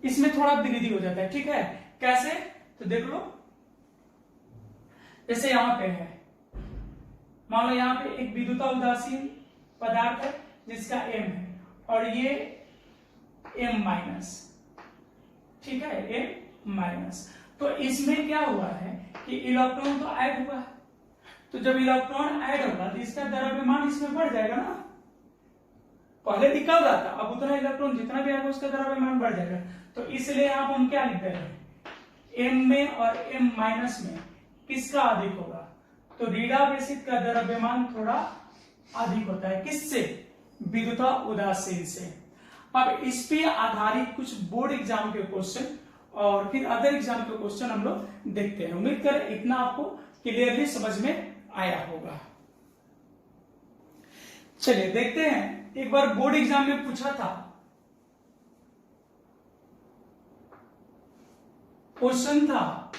इसमें थोड़ा वृद्धि हो जाता है। ठीक है, कैसे, तो देख लो, जैसे यहां पे है, मान लो यहां पे एक विद्युता उदासीन पदार्थ है जिसका M है और ये M माइनस। ठीक है, M माइनस। तो इसमें क्या हुआ है कि इलेक्ट्रॉन तो ऐड हुआ है, तो जब इलेक्ट्रॉन ऐड होगा तो इसका द्रव्यमान इसमें बढ़ जाएगा ना। पहले निकल रहा था, अब उतना इलेक्ट्रॉन जितना भी आएगा उसका द्रव्यमान बढ़ जाएगा। तो इसलिए आप हम क्या लिखते हैं, M में और M माइनस में किसका अधिक होगा, तो ऋणावेशित का द्रव्यमान थोड़ा अधिक होता है। किससे, विद्युता उदासीन से। अब इस पे आधारित कुछ बोर्ड एग्जाम के क्वेश्चन और फिर अदर एग्जाम के क्वेश्चन हम लोग देखते हैं। उम्मीद करें इतना आपको क्लियरली समझ में आया होगा। चलिए देखते हैं, एक बार बोर्ड एग्जाम में पूछा था, क्वेश्चन था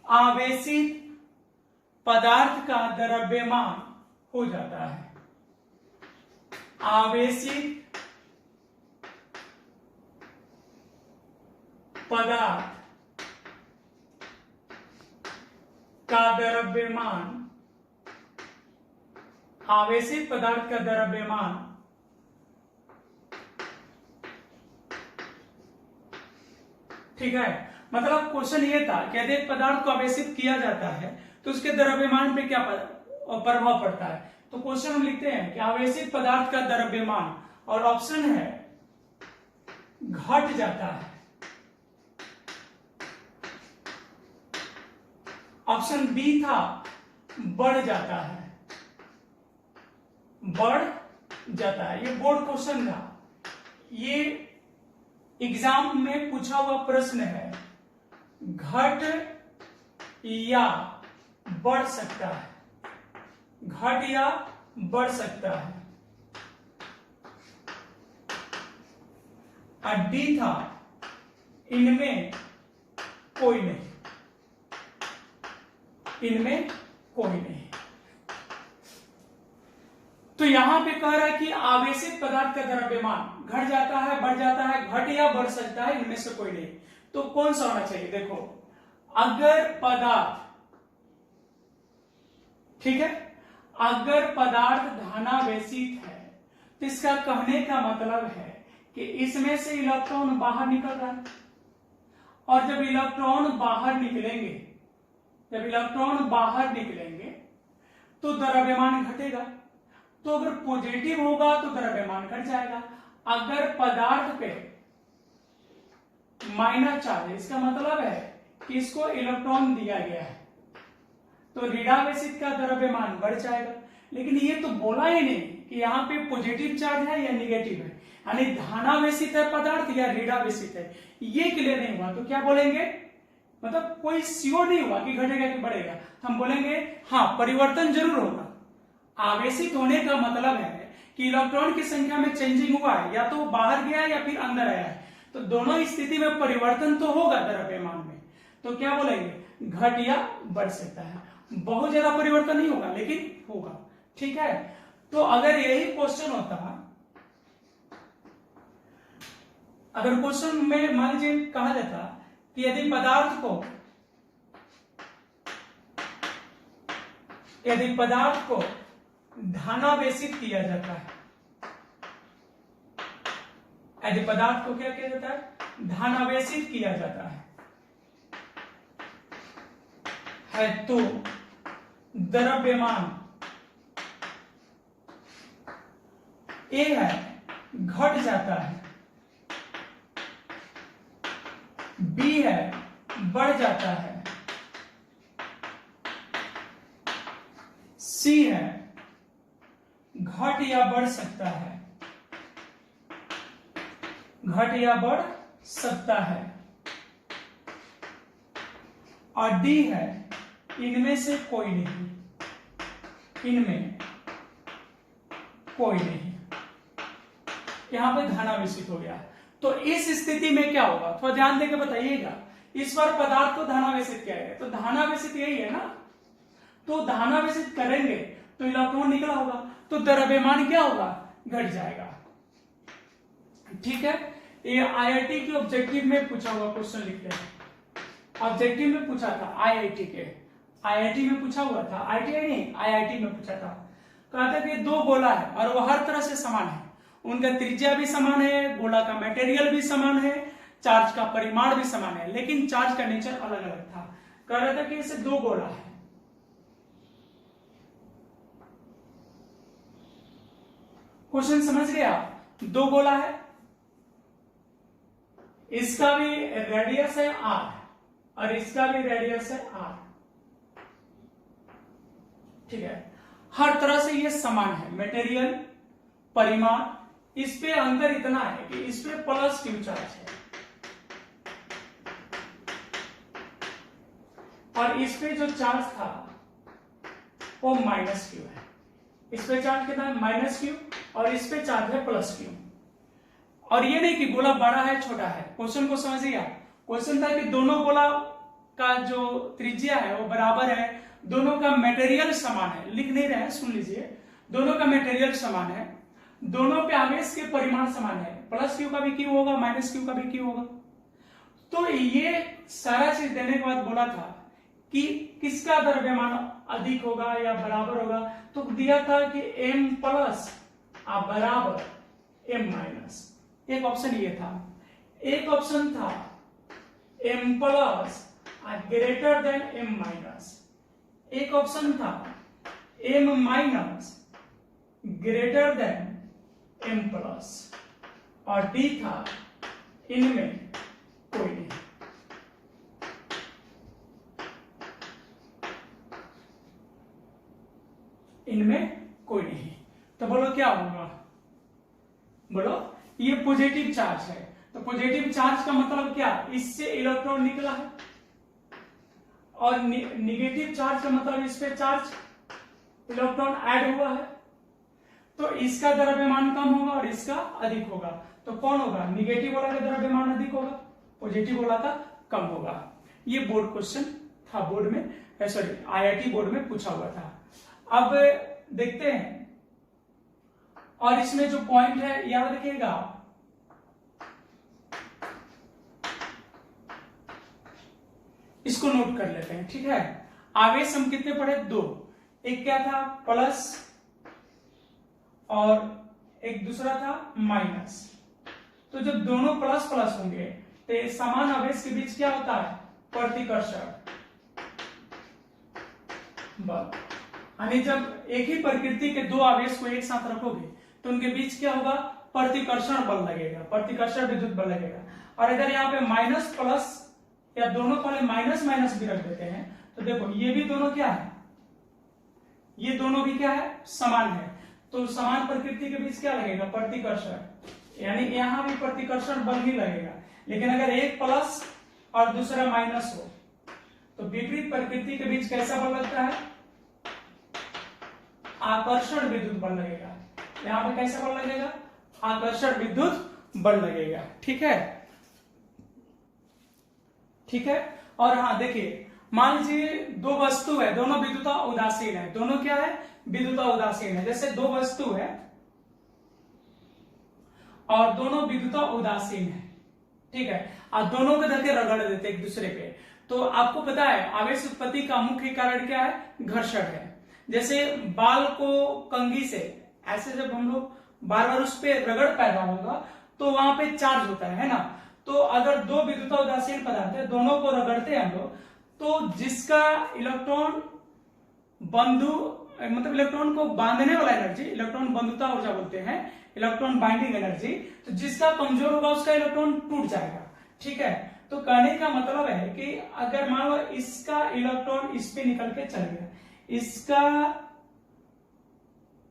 आवेशित पदार्थ का द्रव्यमान हो जाता है। आवेशित पदार्थ का द्रव्यमान, आवेशित पदार्थ का द्रव्यमान ठीक है, मतलब क्वेश्चन ये था कि यदि पदार्थ को आवेशित किया जाता है तो उसके द्रव्यमान पे क्या प्रभाव पड़ता है। तो क्वेश्चन हम लिखते हैं कि आवेशित पदार्थ का द्रव्यमान, और ऑप्शन है घट जाता है, ऑप्शन बी था बढ़ जाता है, बढ़ जाता है। ये बोर्ड क्वेश्चन था, ये एग्जाम में पूछा हुआ प्रश्न है, घट या बढ़ सकता है, घट या बढ़ सकता है। और डी था इनमें कोई नहीं, इनमें कोई नहीं। तो यहां पे कह रहा है कि आवेशित पदार्थ का द्रव्यमान घट जाता है, बढ़ जाता है, घट या बढ़ सकता है, इनमें से कोई नहीं। तो कौन सा होना चाहिए, देखो, अगर पदार्थ, ठीक है, अगर पदार्थ धनावेशित है तो इसका कहने का मतलब है कि इसमें से इलेक्ट्रॉन बाहर निकल रहा है, और जब इलेक्ट्रॉन बाहर निकलेंगे, जब इलेक्ट्रॉन बाहर निकलेंगे तो द्रव्यमान घटेगा। तो अगर पॉजिटिव होगा तो द्रव्यमान घट जाएगा। अगर पदार्थ पे माइनस चार्ज है, इसका मतलब है कि इसको इलेक्ट्रॉन दिया गया है तो ऋणावेशित का द्रव्यमान बढ़ जाएगा। लेकिन ये तो बोला ही नहीं कि यहाँ पे पॉजिटिव चार्ज है या निगेटिव है, यानी धनावेशित है पदार्थ या ऋणावेशित है, ये क्लियर नहीं हुआ तो क्या बोलेंगे, मतलब कोई श्योर नहीं हुआ कि घटेगा कि बढ़ेगा, तो हम बोलेंगे हाँ परिवर्तन जरूर होगा। आवेशित होने का मतलब है कि इलेक्ट्रॉन की संख्या में चेंजिंग हुआ है, या तो बाहर गया या फिर अंदर आया है, तो दोनों स्थिति में परिवर्तन तो होगा द्रव्यमान में। तो क्या बोलेंगे, घट या बढ़ सकता है, बहुत ज्यादा परिवर्तन नहीं होगा लेकिन होगा। ठीक है, तो अगर यही क्वेश्चन होता, अगर क्वेश्चन में मान लीजिए कहा जाता कि यदि पदार्थ को धनावेशित किया जाता है, यदि पदार्थ को क्या किया जाता है, धनावेशित किया जाता है तो द्रव्यमान ए है घट जाता है, बी है बढ़ जाता है, सी है घट या बढ़ सकता है, घट या बढ़ सकता है, और डी है इनमें से कोई नहीं, इनमें कोई नहीं। यहां पे धनावेशित हो गया। तो इस स्थिति में क्या होगा, थोड़ा ध्यान देकर बताइएगा। इस बार पदार्थ को धनावेशित किया है, तो धनावेशित यही है ना, तो धनावेशित करेंगे तो इलेक्ट्रॉन निकला होगा, तो द्रव्यमान क्या होगा, घट जाएगा। ठीक है, ये आईआईटी के ऑब्जेक्टिव में पूछा हुआ क्वेश्चन लिख रहे हैं। ऑब्जेक्टिव में पूछा था आईआईटी में पूछा हुआ था, आईटीआई नहीं आईआईटी में पूछा था। कहा था कि दो गोला है और वो हर तरह से समान है, उनका त्रिज्या भी समान है, गोला का मटेरियल भी समान है, चार्ज का परिमाण भी समान है, लेकिन चार्ज का नेचर अलग अलग था। कह रहा था कि इसे दो गोला है, क्वेश्चन समझ गए आप, दो गोला है, इसका भी रेडियस है r और इसका भी रेडियस है r। ठीक है, हर तरह से ये समान है, मटेरियल परिमाण, इस पे अंतर इतना है कि इस पे प्लस क्यू चार्ज है और इस पे जो चार्ज था वो माइनस क्यू है। इस पे चार्ज कितना है, माइनस क्यू, और इस पे चार्ज है प्लस क्यू। और ये नहीं कि गोला बड़ा है छोटा है, क्वेश्चन को समझिए आप। क्वेश्चन था कि दोनों गोला का जो त्रिज्या है वो बराबर है, दोनों का मटेरियल समान है, लिख नहीं रहे हैं, सुन लीजिए, दोनों का मटेरियल समान है, दोनों पे आवेश के परिमाण समान है, प्लस क्यू का भी क्यू होगा, माइनस क्यू का भी क्यू होगा। तो ये सारा चीज देने के बाद बोला था कि किसका द्रव्यमान अधिक होगा या बराबर होगा, तो दिया था कि m प्लस बराबर m माइनस। एक ऑप्शन ये था, एक ऑप्शन था m plus greater than m minus, एक ऑप्शन था m minus greater than m plus, और डी था इनमें कोई नहीं। इनमें कोई नहीं, तो बोलो क्या होगा, बोलो ये पॉजिटिव चार्ज है, तो पॉजिटिव चार्ज का मतलब क्या, इससे इलेक्ट्रॉन निकला है, और निगेटिव चार्ज का मतलब इस पे चार्ज इलेक्ट्रॉन ऐड हुआ है, तो इसका द्रव्यमान कम होगा और इसका अधिक होगा। तो कौन होगा, निगेटिव वाला का द्रव्यमान अधिक होगा, पॉजिटिव वाला का कम होगा। ये बोर्ड क्वेश्चन था, बोर्ड में सॉरी आईआईटी बोर्ड में पूछा हुआ था। अब देखते हैं, और इसमें जो पॉइंट है याद रखिएगा, इसको नोट कर लेते हैं। ठीक है, आवेश हम कितने पढ़े, दो, एक क्या था प्लस और एक दूसरा था माइनस। तो जब दोनों प्लस प्लस होंगे तो समान आवेश के बीच क्या होता है, प्रतिकर्षण बल। यानी जब एक ही प्रकृति के दो आवेश को एक साथ रखोगे तो उनके बीच क्या होगा, प्रतिकर्षण बल लगेगा, प्रतिकर्षण विद्युत बल लगेगा। और अगर यहाँ पे माइनस प्लस या दोनों पहले माइनस माइनस भी रख देते हैं तो देखो ये भी दोनों क्या है, ये दोनों भी क्या है, समान है। तो समान प्रकृति के बीच क्या लगेगा, प्रतिकर्षण, यानी यहां भी प्रतिकर्षण बल ही लगेगा। लेकिन अगर एक प्लस और दूसरा माइनस हो तो विपरीत प्रकृति के बीच कैसा बल लगता है, आकर्षण विद्युत बल लगेगा। यहां पे कैसा बल लगेगा, आकर्षण विद्युत बल लगेगा। ठीक है, ठीक है। और हाँ देखिए, मान लीजिए दो वस्तु है, दोनों विद्युता उदासीन है, दोनों क्या है, विद्युता उदासीन है। जैसे दो वस्तु है और दोनों विद्युता उदासीन है, ठीक है, और दोनों को धक्के रगड़ देते एक दूसरे पे, तो आपको पता है आवेश उत्पत्ति का मुख्य कारण क्या है, घर्षण है। जैसे बाल को कंघी से ऐसे जब हम लोग बार बार उस पे रगड़ पैदा होगा तो वहां पे चार्ज होता है ना। तो अगर दो विद्युता उदासीन पदार्थ है, दोनों को रगड़ते हैं हम लोग, तो जिसका इलेक्ट्रॉन बंधु मतलब इलेक्ट्रॉन को बांधने वाला एनर्जी, इलेक्ट्रॉन बंधुता ऊर्जा बोलते हैं, इलेक्ट्रॉन बाइंडिंग एनर्जी, तो जिसका कमजोर होगा उसका इलेक्ट्रॉन टूट जाएगा। ठीक है, तो कहने का मतलब है कि अगर मान लो इसका इलेक्ट्रॉन इस पे निकल के चल गया, इसका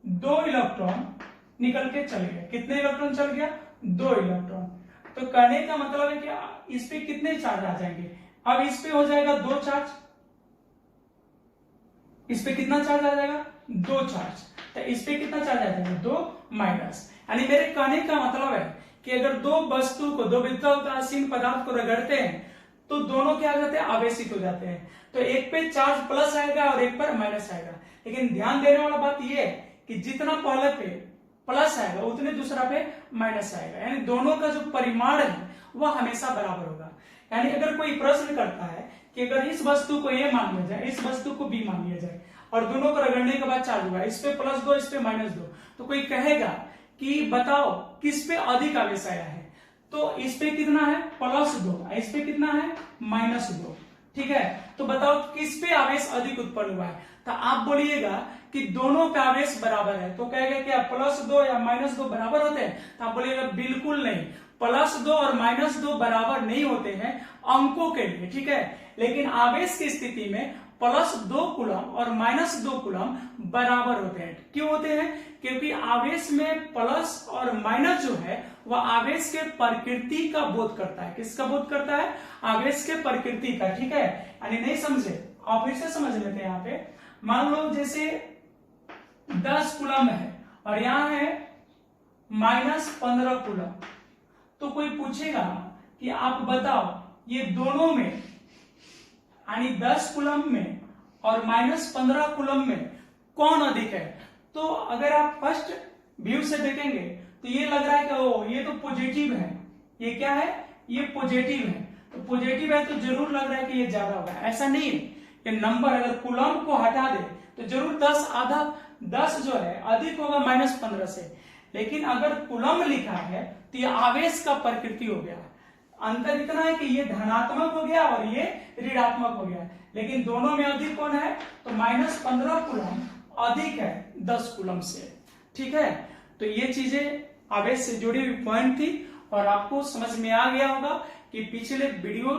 दो इलेक्ट्रॉन निकल के चल गया, कितने इलेक्ट्रॉन चल गया, दो इलेक्ट्रॉन। तो कहने का मतलब है कि इस पे कितने चार्ज आ जाएंगे, अब इस पे हो जाएगा दो चार्ज, इस पे कितना चार्ज आ जाएगा, दो चार्ज, तो इस पे कितना चार्ज आ जाएगा, दो माइनस। यानी मेरे कहने का मतलब है कि अगर दो वस्तु को, दो विद्युत उदासीन पदार्थ को रगड़ते हैं तो दोनों क्या करते हैं, आवेशित हो जाते हैं। तो एक पे चार्ज प्लस आएगा और एक पर माइनस आएगा। लेकिन ध्यान देने वाला बात यह है कि जितना पहले पे प्लस आएगा उतने दूसरा पे माइनस आएगा, यानी दोनों का जो परिमाण है वह हमेशा बराबर होगा। यानी अगर कोई प्रश्न करता है कि अगर इस वस्तु को ए मान लिया जाए, इस वस्तु को बी मान लिया जाए और दोनों को रगड़ने के बाद चार्ज हुआ, इस पे प्लस दो, इस पे माइनस दो, तो कोई कहेगा कि बताओ किस पे अधिक आवेश आया है, तो इस पे कितना है, प्लस दो, इस पे कितना है, माइनस दो। ठीक है, तो बताओ किस पे आवेश अधिक उत्पन्न हुआ है, तो आप बोलिएगा कि दोनों पे आवेश बराबर है। तो कहेगा क्या प्लस दो या माइनस दो बराबर होते हैं, तो आप बोलिएगा बिल्कुल नहीं, प्लस दो और माइनस दो बराबर नहीं होते हैं अंकों के लिए। ठीक है, लेकिन आवेश की स्थिति में प्लस 2 कूलम और माइनस 2 कूलम बराबर होते हैं। क्यों होते हैं, क्योंकि आवेश में प्लस और माइनस जो है वह आवेश के प्रकृति का बोध करता है। किसका बोध करता है, आवेश के प्रकृति का। ठीक है, यानी नहीं समझे आप फिर से समझ लेते हैं। यहाँ पे मान लो जैसे 10 कूलम है और यहाँ है माइनस 15 कूलम, तो कोई पूछेगा कि आप बताओ ये दोनों में यानी 10 कूलम में और माइनस 15 कूलम में कौन अधिक है। तो अगर आप फर्स्ट व्यू से देखेंगे तो ये लग रहा है कि ओ ये तो पॉजिटिव है, ये क्या है, ये पॉजिटिव है, तो पॉजिटिव है तो जरूर लग रहा है कि ये ज्यादा होगा। ऐसा नहीं है, ये नंबर अगर कूलम को हटा दे तो जरूर 10 आधा 10 जो है अधिक होगा माइनस 15 से। लेकिन अगर कूलम लिखा है तो ये आवेश का प्रकृति हो गया। अंतर इतना है कि ये धनात्मक हो गया और ये ऋणात्मक हो गया, लेकिन दोनों में अधिक कौन है, तो माइनस 15 कूलम अधिक है 10 कूलम से। ठीक है, तो ये चीजें आवेश से जुड़ी हुई पॉइंट थी और आपको समझ में आ गया होगा कि पिछले वीडियो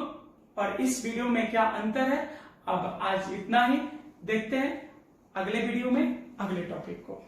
और इस वीडियो में क्या अंतर है। अब आज इतना ही, देखते हैं अगले वीडियो में अगले टॉपिक को।